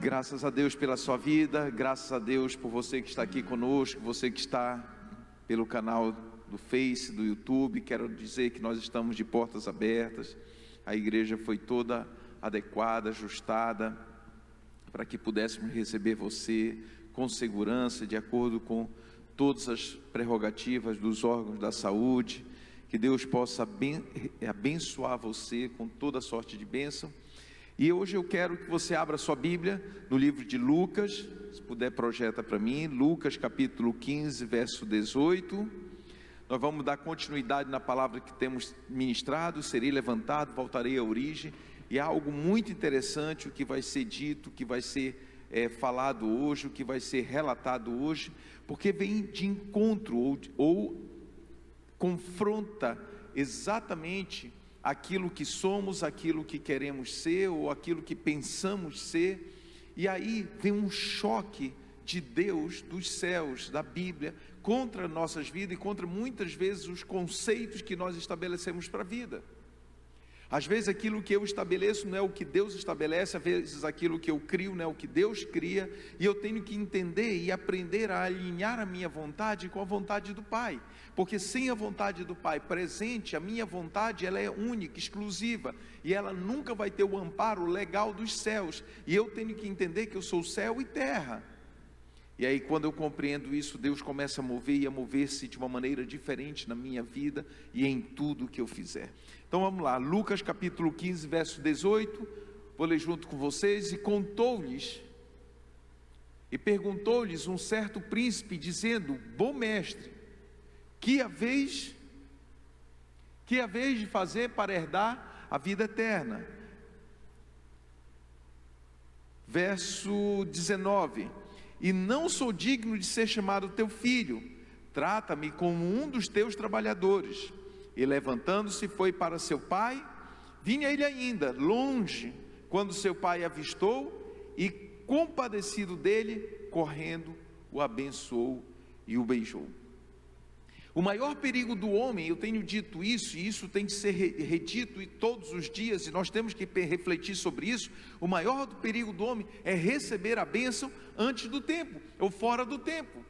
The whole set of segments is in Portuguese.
Graças a Deus pela sua vida, graças a Deus por você que está aqui conosco, você que está pelo canal do Face, do YouTube. Quero dizer que nós estamos de portas abertas. A igreja foi toda adequada, ajustada, para que pudéssemos receber você com segurança, de acordo com todas as prerrogativas dos órgãos da saúde. Que Deus possa abençoar você com toda sorte de bênção. E hoje eu quero que você abra sua Bíblia no livro de Lucas, se puder projeta para mim, Lucas capítulo 15, verso 18, nós vamos dar continuidade na palavra que temos ministrado. Serei levantado, voltarei à origem, e há algo muito interessante o que vai ser dito, o que vai ser falado hoje, o que vai ser relatado hoje, porque vem de encontro ou confronta exatamente aquilo que somos, aquilo que queremos ser, ou aquilo que pensamos ser. E aí vem um choque de Deus, dos céus, da Bíblia, contra nossas vidas e contra muitas vezes os conceitos que nós estabelecemos para a vida. Às vezes aquilo que eu estabeleço não é o que Deus estabelece, às vezes aquilo que eu crio não é o que Deus cria, e eu tenho que entender e aprender a alinhar a minha vontade com a vontade do Pai, porque sem a vontade do Pai presente, a minha vontade ela é única, exclusiva, e ela nunca vai ter o amparo legal dos céus, e eu tenho que entender que eu sou céu e terra. E aí quando eu compreendo isso, Deus começa a mover e a mover-se de uma maneira diferente na minha vida e em tudo que eu fizer. Então vamos lá, Lucas capítulo 15, verso 18, vou ler junto com vocês. E contou-lhes, e perguntou-lhes um certo príncipe, dizendo: bom mestre, que haveis de fazer para herdar a vida eterna? Verso 19: e não sou digno de ser chamado teu filho, trata-me como um dos teus trabalhadores. E levantando-se foi para seu pai. Vinha ele ainda longe, quando seu pai avistou, e compadecido dele, correndo, o abençoou e o beijou. O maior perigo do homem, eu tenho dito isso, e isso tem que ser redito todos os dias, e nós temos que refletir sobre isso. O maior perigo do homem é receber a bênção antes do tempo, ou fora do tempo.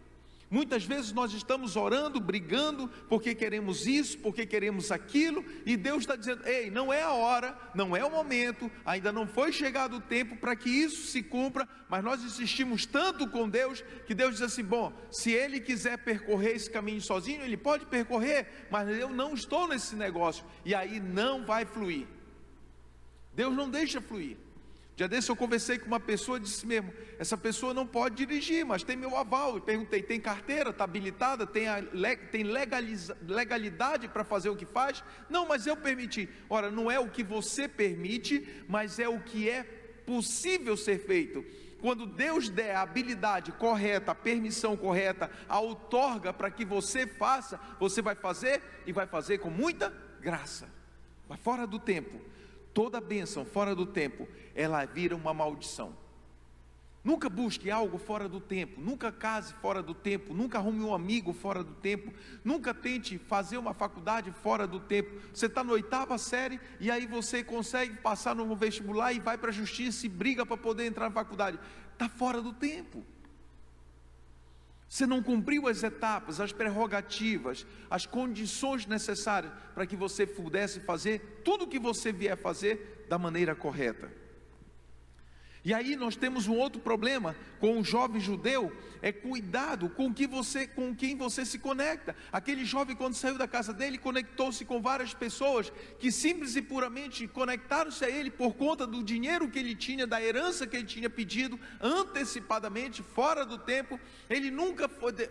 Muitas vezes nós estamos orando, brigando, porque queremos isso, porque queremos aquilo, e Deus está dizendo: ei, não é a hora, não é o momento, ainda não foi chegado o tempo para que isso se cumpra. Mas nós insistimos tanto com Deus, que Deus diz assim: bom, se Ele quiser percorrer esse caminho sozinho, Ele pode percorrer, mas eu não estou nesse negócio, e aí não vai fluir. Deus não deixa fluir. Dia desse eu conversei com uma pessoa e disse mesmo: essa pessoa não pode dirigir, mas tem meu aval. Eu perguntei: tem carteira, está habilitada, tem legalidade para fazer o que faz? Não, mas eu permiti. Ora, não é o que você permite, mas é o que é possível ser feito. Quando Deus der a habilidade correta, a permissão correta, a outorga para que você faça, você vai fazer, e vai fazer com muita graça. Vai fora do tempo. Toda bênção fora do tempo, ela vira uma maldição. Nunca busque algo fora do tempo, nunca case fora do tempo, nunca arrume um amigo fora do tempo, nunca tente fazer uma faculdade fora do tempo. Você está na 8ª série, e aí você consegue passar no vestibular e vai para a justiça e briga para poder entrar na faculdade. Está fora do tempo. Você não cumpriu as etapas, as prerrogativas, as condições necessárias para que você pudesse fazer tudo o que você vier fazer da maneira correta. E aí nós temos um outro problema com o jovem judeu, é cuidado com quem você se conecta. Aquele jovem, quando saiu da casa dele, conectou-se com várias pessoas que simples e puramente conectaram-se a ele por conta do dinheiro que ele tinha, da herança que ele tinha pedido antecipadamente, fora do tempo.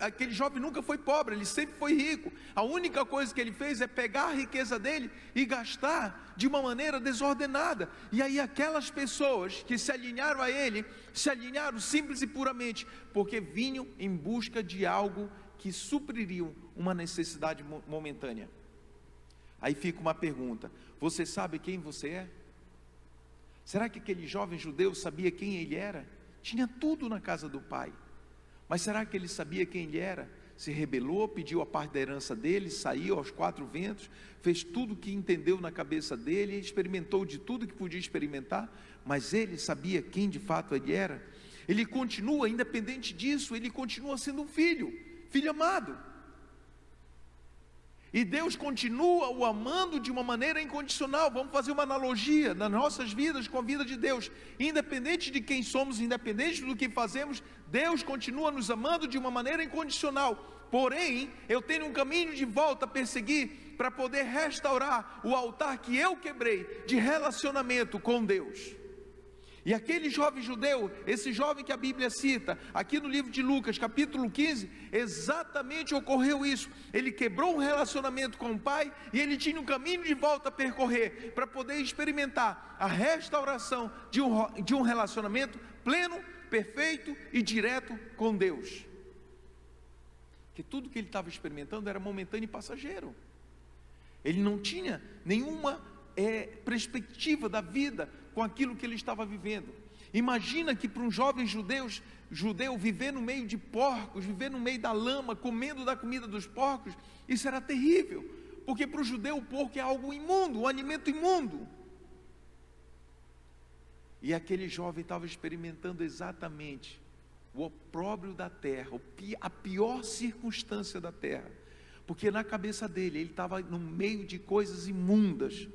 Aquele jovem nunca foi pobre, ele sempre foi rico. A única coisa que ele fez é pegar a riqueza dele e gastar de uma maneira desordenada. E aí aquelas pessoas que se alinharam a ele, se alinharam simples e puramente porque vinham em busca de algo que supririam uma necessidade momentânea. Aí fica uma pergunta: você sabe quem você é? Será que aquele jovem judeu sabia quem ele era? Tinha tudo na casa do pai, mas será que ele sabia quem ele era? se rebelou, pediu a parte da herança dele, saiu aos 4 ventos, fez tudo o que entendeu na cabeça dele, experimentou de tudo que podia experimentar, mas ele sabia quem de fato ele era. Ele continua, independente disso, ele continua sendo um filho amado. E Deus continua o amando de uma maneira incondicional. Vamos fazer uma analogia nas nossas vidas com a vida de Deus. Independente de quem somos, independente do que fazemos, Deus continua nos amando de uma maneira incondicional. Porém, eu tenho um caminho de volta a perseguir para poder restaurar o altar que eu quebrei de relacionamento com Deus. E aquele jovem judeu, esse jovem que a Bíblia cita, aqui no livro de Lucas, capítulo 15, exatamente ocorreu isso. Ele quebrou um relacionamento com o pai, e ele tinha um caminho de volta a percorrer, para poder experimentar a restauração de um relacionamento pleno, perfeito e direto com Deus. Que tudo que ele estava experimentando era momentâneo e passageiro. Ele não tinha nenhuma perspectiva da vida com aquilo que ele estava vivendo. Imagina que para um jovem judeu viver no meio de porcos, viver no meio da lama, comendo da comida dos porcos, isso era terrível, porque para o judeu o porco é algo imundo, um alimento imundo. E aquele jovem estava experimentando exatamente o opróbrio da terra, a pior circunstância da terra, porque na cabeça dele, ele estava no meio de coisas imundas.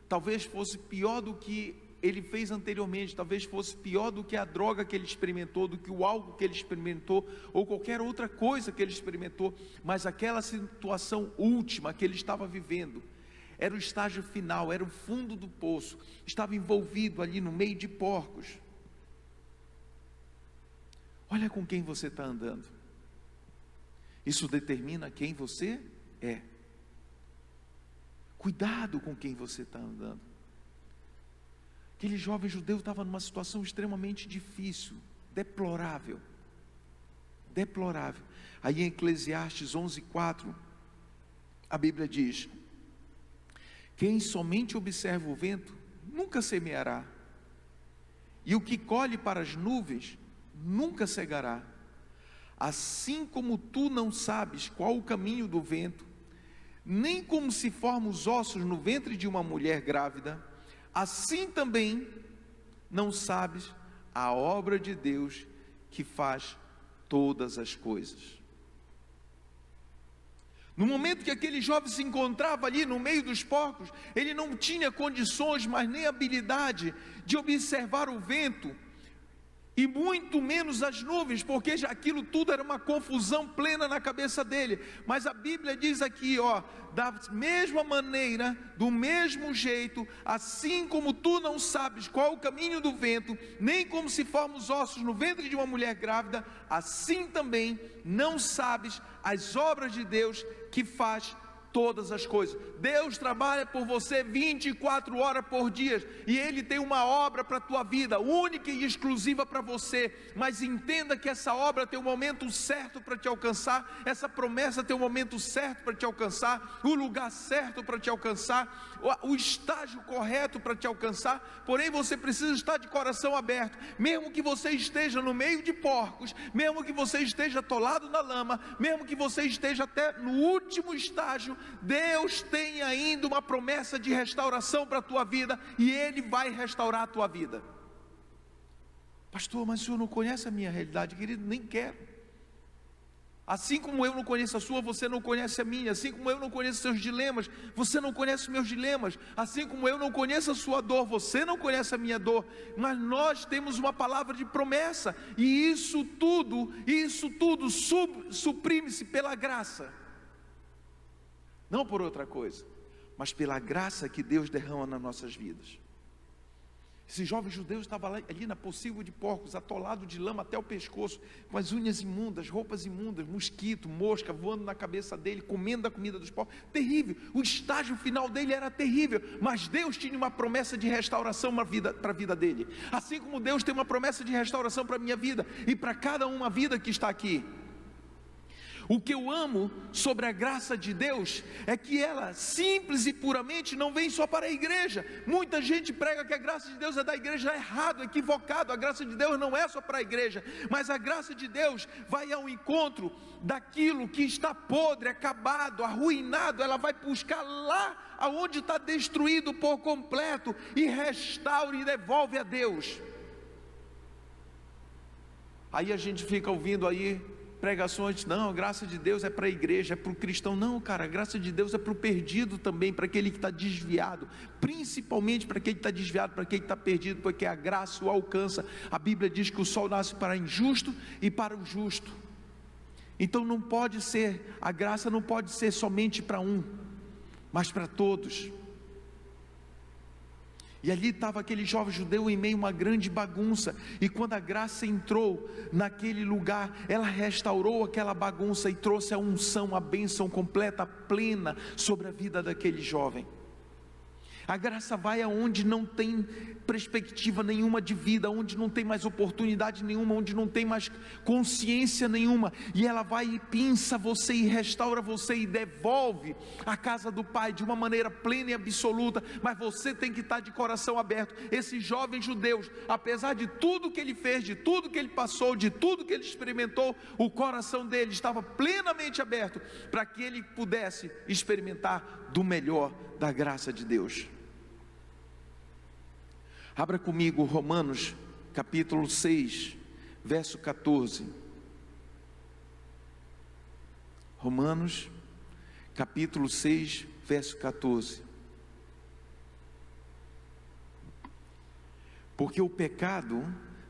Talvez fosse pior do que ele fez anteriormente, talvez fosse pior do que a droga que ele experimentou, do que o álcool que ele experimentou, ou qualquer outra coisa que ele experimentou, mas aquela situação última que ele estava vivendo, era o estágio final, era o fundo do poço, estava envolvido ali no meio de porcos. Olha com quem você está andando, isso determina quem você é. Cuidado com quem você está andando. Aquele jovem judeu estava numa situação extremamente difícil, deplorável. Aí em Eclesiastes 11:4, a Bíblia diz: quem somente observa o vento, nunca semeará, e o que colhe para as nuvens, nunca cegará. Assim como tu não sabes qual o caminho do vento, nem como se formam os ossos no ventre de uma mulher grávida, assim também não sabes a obra de Deus que faz todas as coisas. No momento que aquele jovem se encontrava ali no meio dos porcos, ele não tinha condições, mas nem habilidade de observar o vento, e muito menos as nuvens, porque já aquilo tudo era uma confusão plena na cabeça dele. Mas a Bíblia diz aqui, da mesma maneira, do mesmo jeito, assim como tu não sabes qual o caminho do vento, nem como se formam os ossos no ventre de uma mulher grávida, assim também não sabes as obras de Deus que faz todas as coisas. Deus trabalha por você 24 horas por dia, e Ele tem uma obra para a tua vida, única e exclusiva para você, mas entenda que essa obra tem um momento certo para te alcançar, essa promessa tem um momento certo para te alcançar, o lugar certo para te alcançar, o estágio correto para te alcançar. Porém você precisa estar de coração aberto, mesmo que você esteja no meio de porcos, mesmo que você esteja atolado na lama, mesmo que você esteja até no último estágio, Deus tem ainda uma promessa de restauração para a tua vida, e Ele vai restaurar a tua vida. Pastor, mas o senhor não conhece a minha realidade. Querido, nem quero. Assim como eu não conheço a sua, você não conhece a minha. Assim como eu não conheço seus dilemas, você não conhece os meus dilemas. Assim como eu não conheço a sua dor, você não conhece a minha dor. Mas nós temos uma palavra de promessa, e isso tudo suprime-se pela graça. Não por outra coisa, mas pela graça que Deus derrama nas nossas vidas. Esse jovem judeu estava ali na pocilga de porcos, atolado de lama até o pescoço, com as unhas imundas, roupas imundas, mosquito, mosca voando na cabeça dele, comendo a comida dos porcos. Terrível, o estágio final dele era terrível, mas Deus tinha uma promessa de restauração para a vida dele, assim como Deus tem uma promessa de restauração para a minha vida, e para cada uma vida que está aqui. O que eu amo sobre a graça de Deus é que ela, simples e puramente, não vem só para a igreja. Muita gente prega que a graça de Deus é da igreja, errado, equivocado. A graça de Deus não é só para a igreja, mas a graça de Deus vai ao encontro daquilo que está podre, acabado, arruinado. Ela vai buscar lá aonde está destruído por completo e restaura e devolve a Deus. Aí a gente fica ouvindo aí pregações, não, a graça de Deus é para a igreja, é para o cristão. Não, cara, a graça de Deus é para o perdido também, para aquele que está desviado, principalmente para aquele que está desviado, para aquele que está perdido, porque a graça o alcança. A Bíblia diz que o sol nasce para o injusto e para o justo. Então não pode ser, a graça não pode ser somente para um, mas para todos. E ali estava aquele jovem judeu em meio a uma grande bagunça, e quando a graça entrou naquele lugar, ela restaurou aquela bagunça e trouxe a unção, a bênção completa, plena sobre a vida daquele jovem. A graça vai aonde não tem perspectiva nenhuma de vida, onde não tem mais oportunidade nenhuma, onde não tem mais consciência nenhuma, e ela vai e pinça você e restaura você e devolve a casa do Pai de uma maneira plena e absoluta. Mas você tem que estar de coração aberto. Esse jovem judeu, apesar de tudo que ele fez, de tudo que ele passou, de tudo que ele experimentou, o coração dele estava plenamente aberto para que ele pudesse experimentar do melhor da graça de Deus. Abra comigo Romanos capítulo 6, verso 14. Romanos capítulo 6, verso 14. Porque o pecado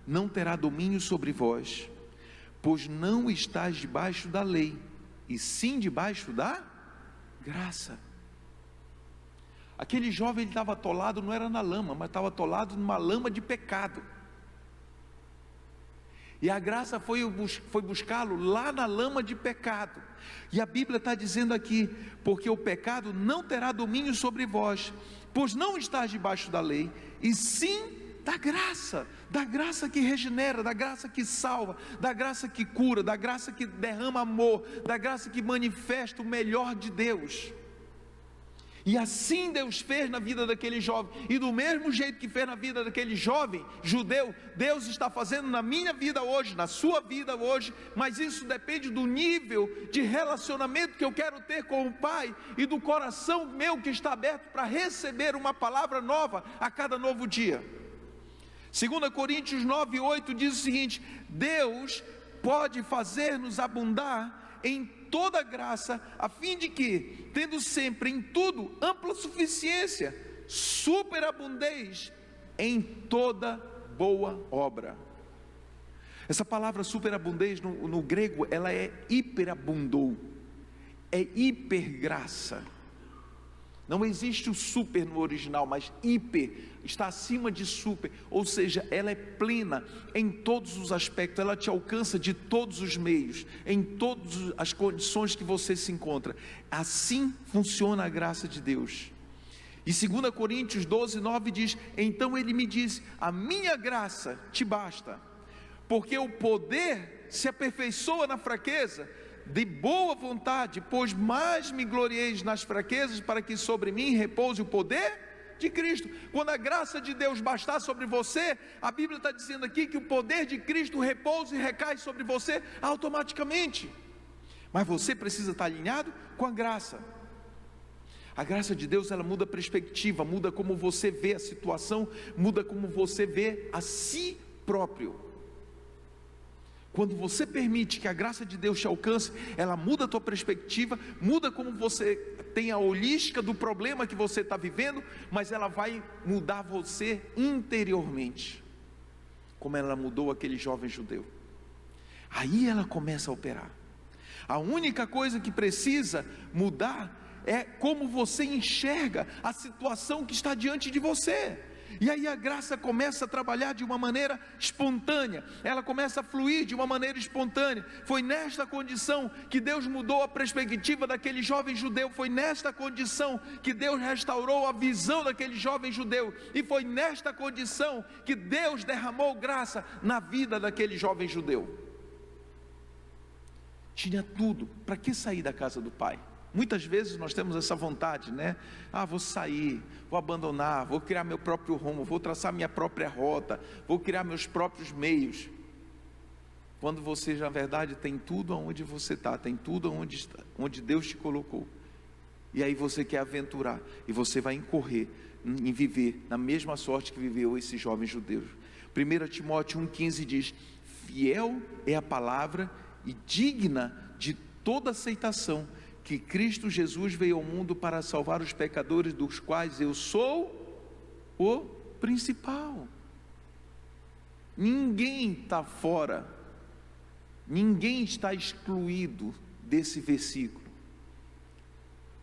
não terá domínio sobre vós, pois não estáis debaixo da lei, e sim debaixo da graça. Aquele jovem, ele estava atolado, não era na lama, mas estava atolado numa lama de pecado. E a graça foi buscá-lo lá na lama de pecado. E a Bíblia está dizendo aqui, porque o pecado não terá domínio sobre vós, pois não estás debaixo da lei, e sim da graça que regenera, da graça que salva, da graça que cura, da graça que derrama amor, da graça que manifesta o melhor de Deus. E assim Deus fez na vida daquele jovem, e do mesmo jeito que fez na vida daquele jovem judeu, Deus está fazendo na minha vida hoje, na sua vida hoje. Mas isso depende do nível de relacionamento que eu quero ter com o Pai, e do coração meu que está aberto para receber uma palavra nova a cada novo dia. 2 Coríntios 9:8 diz o seguinte: Deus pode fazer-nos abundar em toda graça, a fim de que, tendo sempre em tudo ampla suficiência, superabundeis em toda boa obra. Essa palavra superabundez no grego, ela é hiperabundou, é hipergraça. Não existe o super no original, mas hiper está acima de super, ou seja, ela é plena em todos os aspectos, ela te alcança de todos os meios, em todas as condições que você se encontra. Assim funciona a graça de Deus. E 2 Coríntios 12:9 diz: então ele me diz, a minha graça te basta, porque o poder se aperfeiçoa na fraqueza. De boa vontade, pois mais me glorieis nas fraquezas, para que sobre mim repouse o poder de Cristo. Quando a graça de Deus bastar sobre você, a Bíblia está dizendo aqui que o poder de Cristo repousa e recai sobre você automaticamente. Mas você precisa estar alinhado com a graça. A graça de Deus, ela muda a perspectiva, muda como você vê a situação, muda como você vê a si próprio. Quando você permite que a graça de Deus te alcance, ela muda a tua perspectiva, muda como você tem a holística do problema que você está vivendo, mas ela vai mudar você interiormente, como ela mudou aquele jovem judeu. Aí ela começa a operar. A única coisa que precisa mudar é como você enxerga a situação que está diante de você. E aí a graça começa a trabalhar de uma maneira espontânea, ela começa a fluir de uma maneira espontânea. Foi nesta condição que Deus mudou a perspectiva daquele jovem judeu, foi nesta condição que Deus restaurou a visão daquele jovem judeu, e foi nesta condição que Deus derramou graça na vida daquele jovem judeu. tinha tudo. Para que sair da casa do pai? Muitas vezes nós temos essa vontade, né? Vou sair, vou abandonar, vou criar meu próprio rumo, vou traçar minha própria rota, vou criar meus próprios meios. Quando você, na verdade, tem tudo onde você está, tem tudo onde Deus te colocou. E aí você quer aventurar, e você vai incorrer em viver na mesma sorte que viveu esse jovem judeu. 1 Timóteo 1,15 diz: fiel é a palavra e digna de toda aceitação, que Cristo Jesus veio ao mundo para salvar os pecadores, dos quais eu sou o principal. Ninguém está fora, ninguém está excluído desse versículo,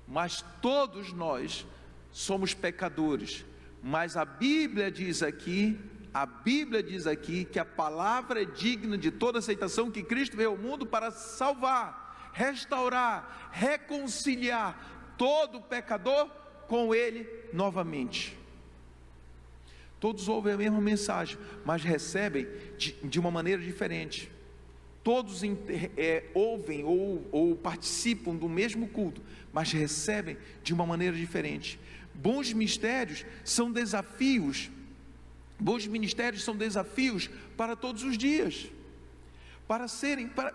mas todos nós somos pecadores. Mas a Bíblia diz aqui que a palavra é digna de toda aceitação, que Cristo veio ao mundo para salvar, restaurar, reconciliar todo pecador com Ele novamente. Todos ouvem a mesma mensagem, mas recebem de uma maneira diferente. Todos ouvem ou participam do mesmo culto, mas recebem de uma maneira diferente. Bons ministérios são desafios para todos os dias.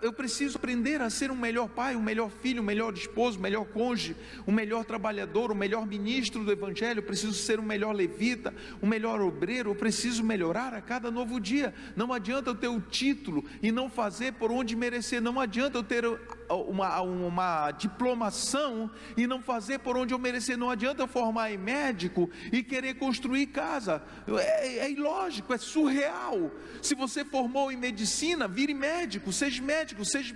Eu preciso aprender a ser um melhor pai, um melhor filho, um melhor esposo, um melhor cônjuge, um melhor trabalhador, um melhor ministro do Evangelho. Eu preciso ser um melhor levita, um melhor obreiro. Eu preciso melhorar a cada novo dia. Não adianta eu ter o título e não fazer por onde merecer. Não adianta eu ter uma diplomação e não fazer por onde eu merecer. Não adianta eu formar em médico e querer construir casa. É ilógico, é surreal. Se você formou em medicina, vire médico, seja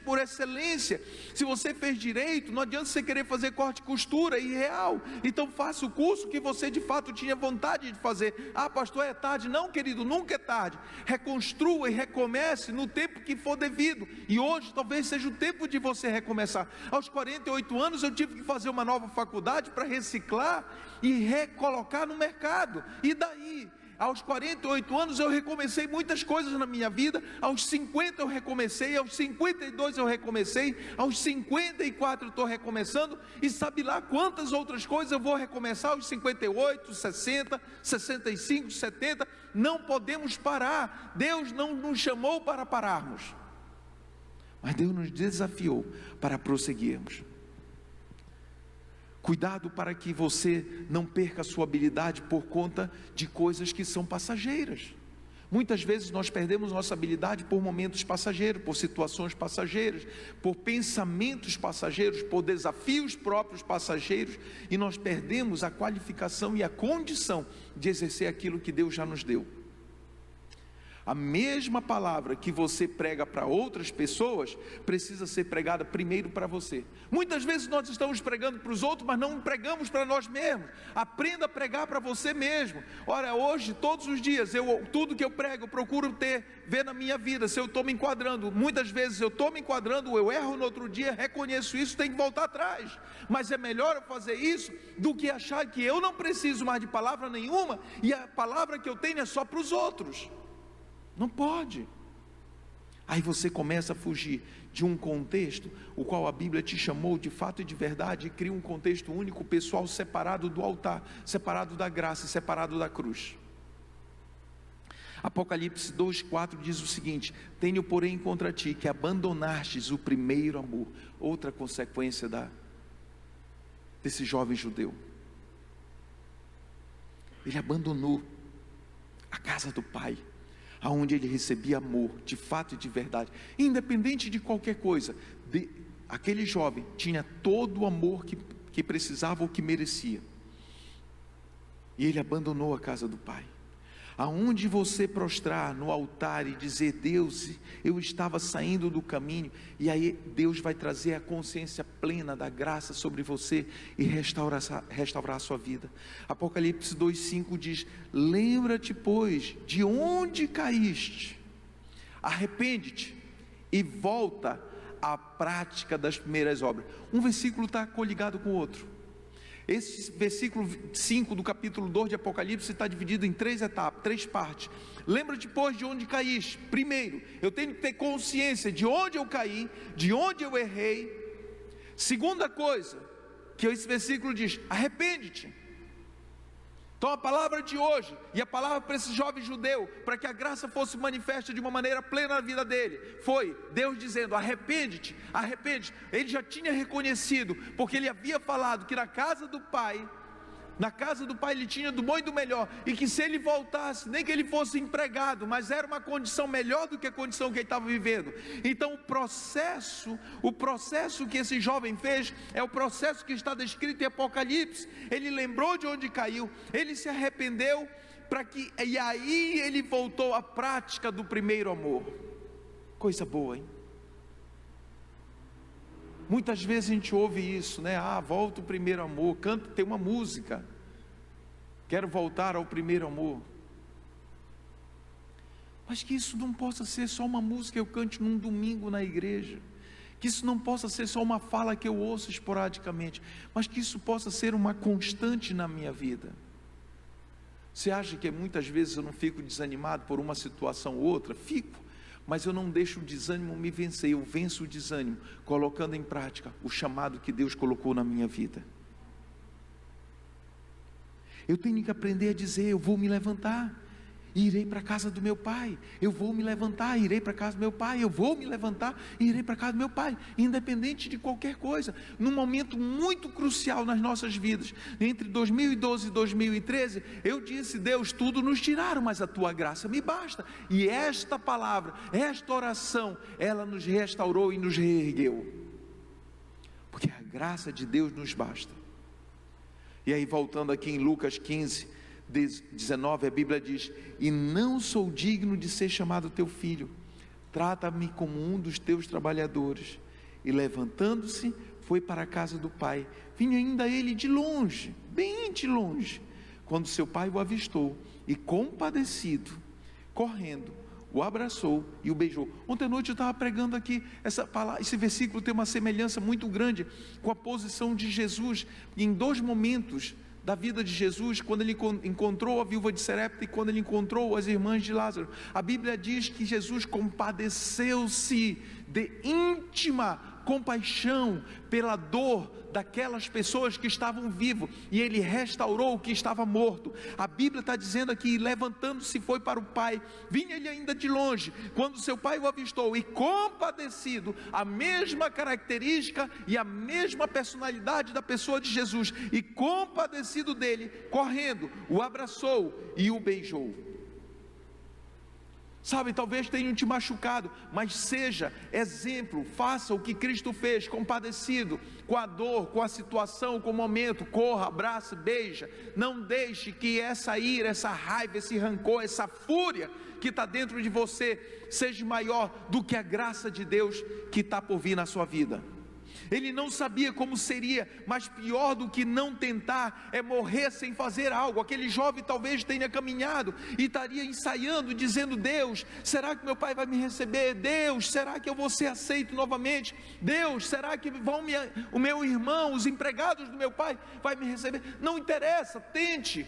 por excelência. Se você fez direito, não adianta você querer fazer corte e costura, é irreal. Então faça o curso que você de fato tinha vontade de fazer. Pastor, é tarde. Não, querido, nunca é tarde. Reconstrua e recomece no tempo que for devido. E hoje talvez seja o tempo de você recomeçar. Aos 48 anos eu tive que fazer uma nova faculdade para reciclar e recolocar no mercado. E daí? Aos 48 anos eu recomecei muitas coisas na minha vida. Aos 50 eu recomecei, aos 52 eu recomecei, aos 54 eu estou recomeçando, e sabe lá quantas outras coisas eu vou recomeçar aos 58, 60, 65, 70. Não podemos parar. Deus não nos chamou para pararmos, mas Deus nos desafiou para prosseguirmos. Cuidado para que você não perca a sua habilidade por conta de coisas que são passageiras. Muitas vezes nós perdemos nossa habilidade por momentos passageiros, por situações passageiras, por pensamentos passageiros, por desafios próprios passageiros, e nós perdemos a qualificação e a condição de exercer aquilo que Deus já nos deu. A mesma palavra que você prega para outras pessoas precisa ser pregada primeiro para você. Muitas vezes nós estamos pregando para os outros, mas não pregamos para nós mesmos. Aprenda a pregar para você mesmo. Ora, hoje, todos os dias, tudo que eu prego, eu procuro ver na minha vida, se eu estou me enquadrando. Muitas vezes eu estou me enquadrando, eu erro no outro dia, reconheço isso, tenho que voltar atrás. Mas é melhor eu fazer isso do que achar que eu não preciso mais de palavra nenhuma, e a palavra que eu tenho é só para os outros. Não pode. Aí você começa a fugir de um contexto, o qual a Bíblia te chamou de fato e de verdade, e cria um contexto único, pessoal, separado do altar, separado da graça, separado da cruz. Apocalipse 2,4 diz o seguinte: tenho porém contra ti que abandonastes o primeiro amor. Outra consequência desse jovem judeu. Ele abandonou a casa do pai, aonde ele recebia amor, de fato e de verdade, independente de qualquer coisa. Aquele jovem tinha todo o amor que precisava ou que merecia, e ele abandonou a casa do pai. Aonde você prostrar no altar e dizer: Deus, eu estava saindo do caminho, e aí Deus vai trazer a consciência plena da graça sobre você e restaurar a sua vida. Apocalipse 2,5 diz: lembra-te, pois, de onde caíste, arrepende-te e volta à prática das primeiras obras. Um versículo está coligado com o outro. Esse versículo 5 do capítulo 2 de Apocalipse está dividido em 3 etapas, 3 partes. Lembra depois de onde caíste. Primeiro, eu tenho que ter consciência de onde eu caí, de onde eu errei. Segunda coisa, que esse versículo diz: arrepende-te. Então a palavra de hoje, e a palavra para esse jovem judeu, para que a graça fosse manifesta de uma maneira plena na vida dele, foi Deus dizendo: arrepende-te, arrepende-te. Ele já tinha reconhecido, porque ele havia falado que na casa do pai ele tinha do bom e do melhor, e que se ele voltasse, nem que ele fosse empregado, mas era uma condição melhor do que a condição que ele estava vivendo. Então o processo que esse jovem fez, é o processo que está descrito em Apocalipse. Ele lembrou de onde caiu, ele se arrependeu, e aí ele voltou à prática do primeiro amor. Coisa boa, hein? Muitas vezes a gente ouve isso, né? Volta o primeiro amor, canta, tem uma música, quero voltar ao primeiro amor. Mas que isso não possa ser só uma música que eu cante num domingo na igreja, que isso não possa ser só uma fala que eu ouço esporadicamente, mas que isso possa ser uma constante na minha vida. Você acha que muitas vezes eu não fico desanimado por uma situação ou outra? Fico. Mas eu não deixo o desânimo me vencer, eu venço o desânimo, colocando em prática o chamado que Deus colocou na minha vida. Eu tenho que aprender a dizer: eu vou me levantar, e irei para a casa do meu pai. Eu vou me levantar, irei para a casa do meu pai. Eu vou me levantar, e irei para a casa do meu pai. Independente de qualquer coisa, num momento muito crucial nas nossas vidas, entre 2012 e 2013, eu disse: Deus, tudo nos tiraram, mas a tua graça me basta. E esta palavra, esta oração, ela nos restaurou e nos reergueu, porque a graça de Deus nos basta. E aí, voltando aqui em Lucas 15, 19, a Bíblia diz: e não sou digno de ser chamado teu filho, trata-me como um dos teus trabalhadores. E levantando-se, foi para a casa do pai. Vinha ainda ele de longe, bem de longe, quando seu pai o avistou, e compadecido, correndo, o abraçou e o beijou. Ontem à noite eu estava pregando aqui, esse versículo tem uma semelhança muito grande com a posição de Jesus, em 2 momentos da vida de Jesus, quando ele encontrou a viúva de Sarepta e quando ele encontrou as irmãs de Lázaro. A Bíblia diz que Jesus compadeceu-se de íntima compaixão pela dor daquelas pessoas que estavam vivos, e ele restaurou o que estava morto. A Bíblia está dizendo aqui: levantando-se foi para o pai. Vinha ele ainda de longe, quando seu pai o avistou, e compadecido, a mesma característica e a mesma personalidade da pessoa de Jesus, e compadecido dele, correndo, o abraçou e o beijou. Sabe, talvez tenham te machucado, mas seja exemplo, faça o que Cristo fez, compadecido com a dor, com a situação, com o momento. Corra, abraça, beija. Não deixe que essa ira, essa raiva, esse rancor, essa fúria que está dentro de você seja maior do que a graça de Deus que está por vir na sua vida. Ele não sabia como seria, mas pior do que não tentar é morrer sem fazer algo. Aquele jovem talvez tenha caminhado e estaria ensaiando, dizendo: Deus, será que meu pai vai me receber? Deus, será que eu vou ser aceito novamente? Deus, será que o meu irmão, os empregados do meu pai vai me receber? Não interessa, tente.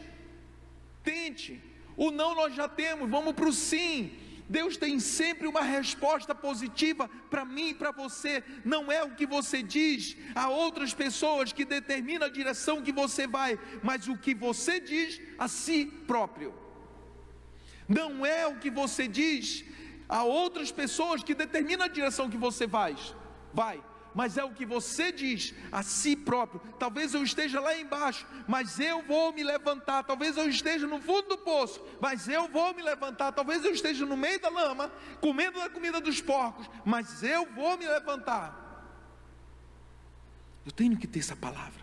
O não nós já temos, vamos para o sim. Deus tem sempre uma resposta positiva para mim e para você. Não é o que você diz a outras pessoas que determina a direção que você vai, mas o que você diz a si próprio. Não é o que você diz a outras pessoas que determina a direção que você vai, mas é o que você diz a si próprio. Talvez eu esteja lá embaixo, mas eu vou me levantar. Talvez eu esteja no fundo do poço, mas eu vou me levantar. Talvez eu esteja no meio da lama, comendo a comida dos porcos, mas eu vou me levantar. Eu tenho que ter essa palavra.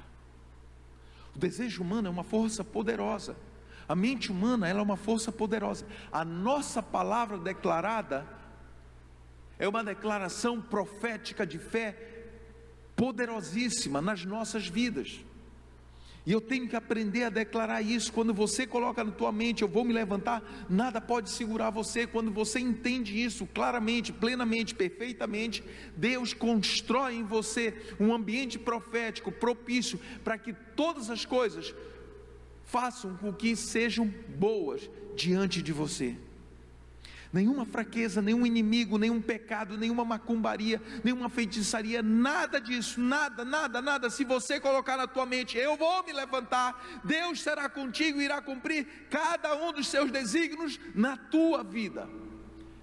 O desejo humano é uma força poderosa. A mente humana, ela é uma força poderosa. A nossa palavra declarada é uma declaração profética de fé poderosíssima nas nossas vidas. E eu tenho que aprender a declarar isso. Quando você coloca na tua mente, eu vou me levantar, nada pode segurar você. Quando você entende isso claramente, plenamente, perfeitamente, Deus constrói em você um ambiente profético, propício, para que todas as coisas façam com que sejam boas diante de você. Nenhuma fraqueza, nenhum inimigo, nenhum pecado, nenhuma macumbaria, nenhuma feitiçaria, nada disso, nada. Se você colocar na tua mente, eu vou me levantar, Deus será contigo e irá cumprir cada um dos seus desígnios na tua vida.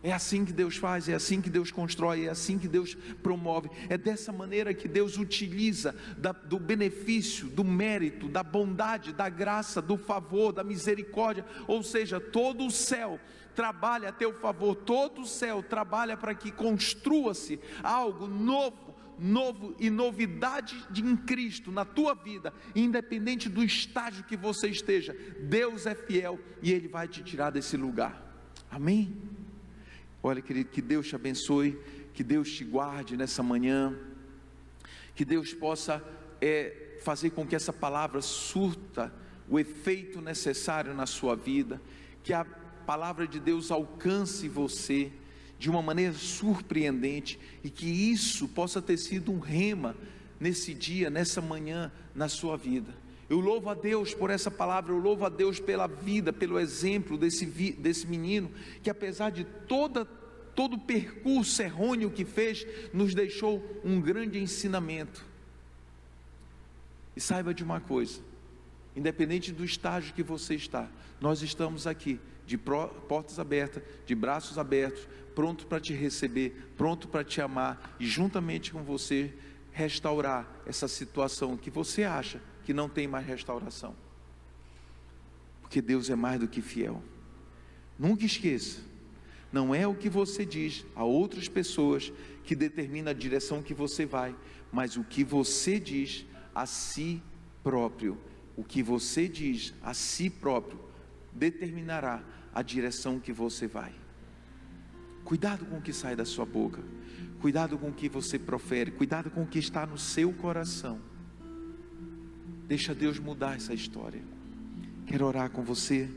É assim que Deus faz, é assim que Deus constrói, é assim que Deus promove. É dessa maneira que Deus utiliza do benefício, do mérito, da bondade, da graça, do favor, da misericórdia. Ou seja, todo o céu trabalha a teu favor, todo o céu trabalha para que construa-se algo novo e novidade em Cristo na tua vida, independente do estágio que você esteja. Deus é fiel e Ele vai te tirar desse lugar. Amém? Olha, querido, que Deus te abençoe, que Deus te guarde nessa manhã, que Deus possa fazer com que essa palavra surta o efeito necessário na sua vida, que a palavra de Deus alcance você de uma maneira surpreendente, e que isso possa ter sido um rema nesse dia, nessa manhã, na sua vida. Eu louvo a Deus por essa palavra, eu louvo a Deus pela vida, pelo exemplo desse menino, que apesar de todo o percurso errôneo que fez, nos deixou um grande ensinamento. E saiba de uma coisa, independente do estágio que você está, nós estamos aqui, de portas abertas, de braços abertos, pronto para te receber, pronto para te amar, e juntamente com você, restaurar essa situação que você acha que não tem mais restauração, porque Deus é mais do que fiel. Nunca esqueça, não é o que você diz a outras pessoas que determina a direção que você vai, mas o que você diz a si próprio. O que você diz a si próprio determinará a direção que você vai. Cuidado com o que sai da sua boca, cuidado com o que você profere, cuidado com o que está no seu coração. Deixa Deus mudar essa história. Quero orar com você.